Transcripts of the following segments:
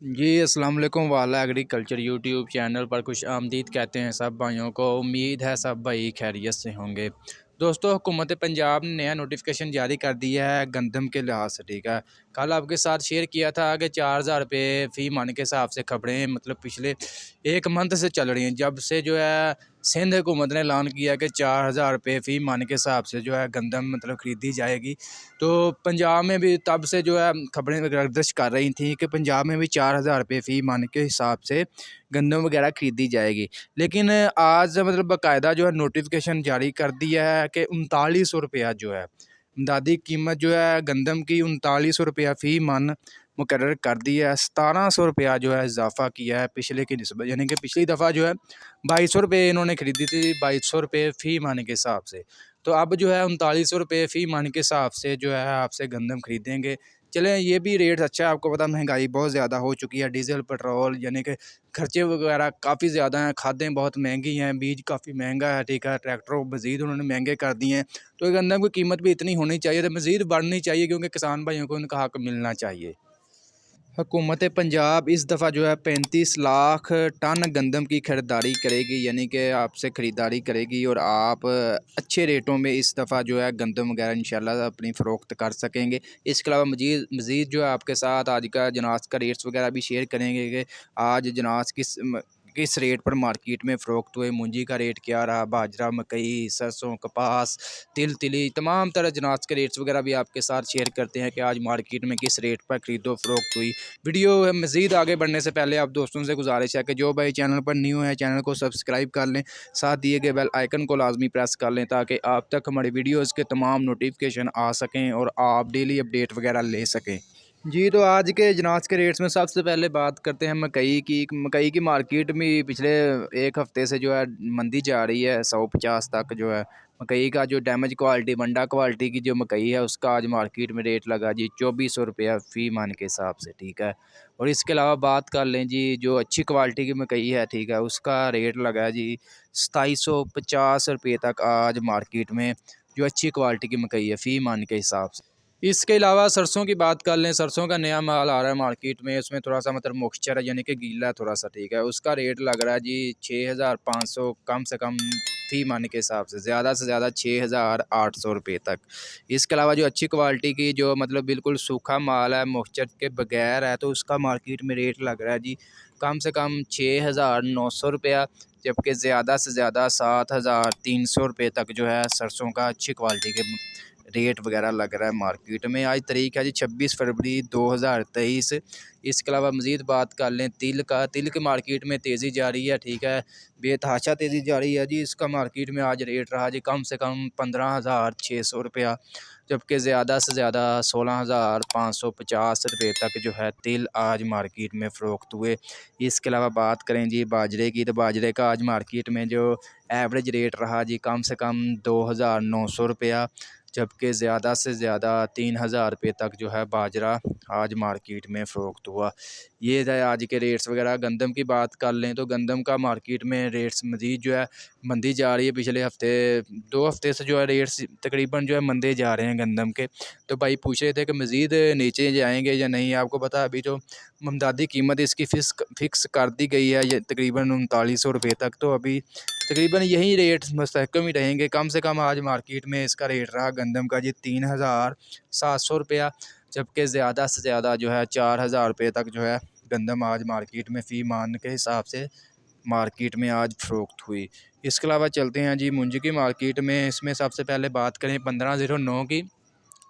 जी, अस्सलाम वालेकुम वाला एग्रीकल्चर यूट्यूब चैनल पर खुश आमदीद कहते हैं सब भाइयों को। उम्मीद है सब भाई खैरियत से होंगे। दोस्तों, हुकूमत पंजाब ने नया नोटिफिकेशन जारी कर दिया है गंदम के लिहाज से, ठीक है। कल आपके साथ शेयर किया था कि 4,000 रुपये फ़ी मन के हिसाब से खबरें मतलब पिछले एक मंथ से चल रही हैं, जब से जो है सिंध हुकूमत ने ऐलान किया कि 4,000 रुपये फ़ी मन के हिसाब से जो है गंदम मतलब ख़रीदी जाएगी। तो पंजाब में भी तब से जो है खबरें गर्दिश कर रही थी कि पंजाब में भी 4,000 रुपये फ़ी मन के हिसाब से गंदम वगैरह ख़रीदी जाएगी। लेकिन आज मतलब बाकायदा जो है नोटिफिकेशन जारी कर दिया है कि 3900 रुपया जो है इमदादी कीमत जो है गंदम की 3900 रुपया फ़ी मन मुकर्रर कर दी है। 1700 रुपया जो है इजाफ़ा किया है पिछले की निस्बत, यानी कि पिछली दफ़ा जो है 2200 रुपये इन्होंने ख़रीदी थी, 2200 रुपये फ़ी मन के हिसाब से। तो अब जो है 3900 रुपये फ़ी मन के हिसाब से जो है आपसे गंदम खरीदेंगे। चलें, ये भी रेट अच्छा है। आपको पता महंगाई बहुत ज़्यादा हो चुकी है, डीज़ल पेट्रोल यानी कि खर्चे वगैरह काफ़ी ज़्यादा हैं, खादें बहुत महंगी हैं, बीज काफ़ी महंगा है, ठीक है। ट्रैक्टर मज़ीद उन्होंने महंगे कर दिए हैं। तो गंदम की कीमत भी इतनी होनी चाहिए, तो मज़ीद बढ़नी चाहिए, क्योंकि किसान भाइयों को उनका हक मिलना चाहिए। हुकूमत पंजाब इस दफ़ा जो है 35 लाख टन गंदम की खरीदारी करेगी, यानी कि आपसे ख़रीदारी करेगी और आप अच्छे रेटों में इस दफ़ा जो है गंदम वगैरह इंशाल्लाह अपनी फ़रोख्त कर सकेंगे। इसके अलावा मज़ीद जो है आपके साथ आज का जनाज़ का रेट्स वगैरह भी शेयर करेंगे कि आज जनाज़ किस रेट पर मार्केट में फ़रोख्त हुए, मूंजी का रेट क्या रहा, बाजरा, मकई, सरसों, कपास, तिल, तिली, तमाम तरह जनाज़ के रेट्स वगैरह भी आपके साथ शेयर करते हैं कि आज मार्केट में किस रेट पर ख़रीदो फ़रोख्त हुई। वीडियो मज़ीद आगे बढ़ने से पहले आप दोस्तों से गुजारिश है कि जो भाई चैनल पर न्यू है चैनल को सब्सक्राइब कर लें, साथ दिए गए बेल आइकन को लाजमी प्रेस कर लें, ताकि आप तक हमारी वीडियोज़ के तमाम नोटिफिकेशन आ सकें और आप डेली अपडेट वगैरह ले सकें। जी, तो आज के जनाज के रेट्स में सबसे पहले बात करते हैं मकई की। मकई की मार्केट में पिछले एक हफ़्ते से जो है मंदी जा रही है, 150 तक जो है। मकई का जो डैमेज क्वालिटी वंडा क्वालिटी की जो मकई है, उसका आज मार्केट में रेट लगा जी 2400 रुपया फ़ी मन के हिसाब से, ठीक है। और इसके अलावा बात कर लें जी, जो अच्छी क्वालिटी की मकई है, ठीक है, उसका रेट लगा है जी 2750 रुपये तक आज मार्केट में, जो अच्छी क्वालिटी की मकई है फ़ी मन के हिसाब से। इसके अलावा सरसों की बात कर लें, सरसों का नया माल आ रहा है मार्केट में, उसमें थोड़ा-सा मतलब मॉइस्चर है, यानी कि गीला है थोड़ा-सा, ठीक है। उसका रेट लग रहा है जी 6500 कम से कम फ़ी मन के हिसाब से ज़्यादा 6800 रुपये तक। इसके अलावा जो अच्छी क्वालिटी की जो मतलब बिल्कुल सूखा माल है, मॉइस्चर के बगैर है, तो उसका मार्केट में रेट लग रहा है जी कम से कम 6900 रुपया, जबकि ज़्यादा से ज़्यादा 7300 रुपये तक जो है सरसों का अच्छी क्वालिटी के रेट वगैरह लग रहा है मार्केट में। आज तारीख है जी 26 फरवरी 2023। इसके अलावा मज़ीद बात कर लें तिल का, तिल की मार्केट में तेज़ी जारी है, ठीक है, बेतहाशा तेज़ी जारी है जी। इसका मार्केट में आज रेट रहा जी कम से कम 15,600 रुपया, जबकि ज़्यादा से ज़्यादा 16,550 रुपये तक जो है तिल आज मार्केट में फ़रोख्त हुए। इसके अलावा बात करें जी बाजरे की, तो बाजरे का आज मार्केट में जो एवरेज रेट रहा जी कम से कम 2,900 रुपया, जबकि ज़्यादा से ज़्यादा 3,000 रुपये तक जो है बाजरा आज मार्केट में फ़रोख्त हुआ। ये है आज के रेट्स वगैरह। गंदम की बात कर लें तो गंदम का मार्केट में रेट्स मज़ीद जो है मंदी जा रही है। पिछले हफ़्ते 2 हफ़्ते से जो है रेट्स तकरीबन जो है मंदे जा रहे हैं गंदम के। तो भाई पूछ रहे थे कि मज़ीद नीचे जाएँगे या नहीं। आपको पता है अभी जो इमदादी कीमत इसकी फ़िक्स कर दी गई है ये तकरीबन 3900 रुपये तक, तो अभी तकरीबन यही रेट मुस्तहकम ही रहेंगे। कम से कम आज मार्केट में इसका रेट रहा गंदम का जी 3700 रुपया, जबकि ज़्यादा से ज़्यादा जो है 4000 रुपये तक जो है गंदम आज मार्केट में फ़ी मान के हिसाब से मार्केट में आज फ़रोख्त हुई। इसके अलावा चलते हैं जी मूंजी की मार्केट में। इसमें सबसे पहले बात करें 1509 की।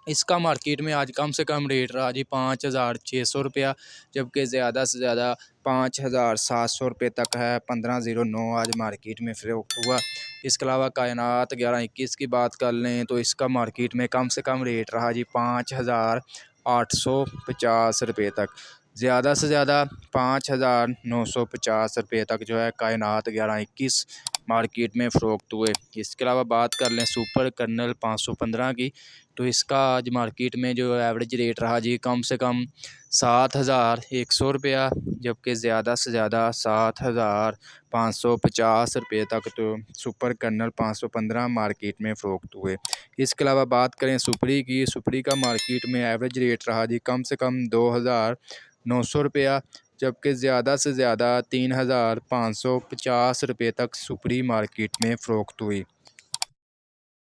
इसका मार्केट में आज कम से कम रेट रहा जी 5,600 रुपया, जबकि ज़्यादा से ज़्यादा 5,700 रुपये तक है। 1509 आज मार्केट में फ़रोख्त हुआ। इसके अलावा कायनात 1121 की बात कर लें तो इसका मार्केट में कम से कम रेट रहा जी 5,850 रुपये तक, ज़्यादा से ज़्यादा 5,950 रुपये तक जो है कायनात 1121 मार्केट में फ़रोख्त हुए। इसके अलावा बात कर लें सुपर कर्नल 515 की, तो इसका आज मार्केट में जो एवरेज रेट रहा जी कम से कम 7,100 रुपया, जबकि ज़्यादा से ज़्यादा 7,550 रुपये तक तो सुपर कर्नल 515 मार्केट में फ़रोख्त हुए। इसके अलावा बात करें सुपरी की, सुपरी का मार्केट में एवरेज रेट रहा जी कम से कम 2,900 रुपया, जबकि ज़्यादा से ज़्यादा 3,550 रुपये तक सुपरी मार्केट में फ़रोख्त हुई।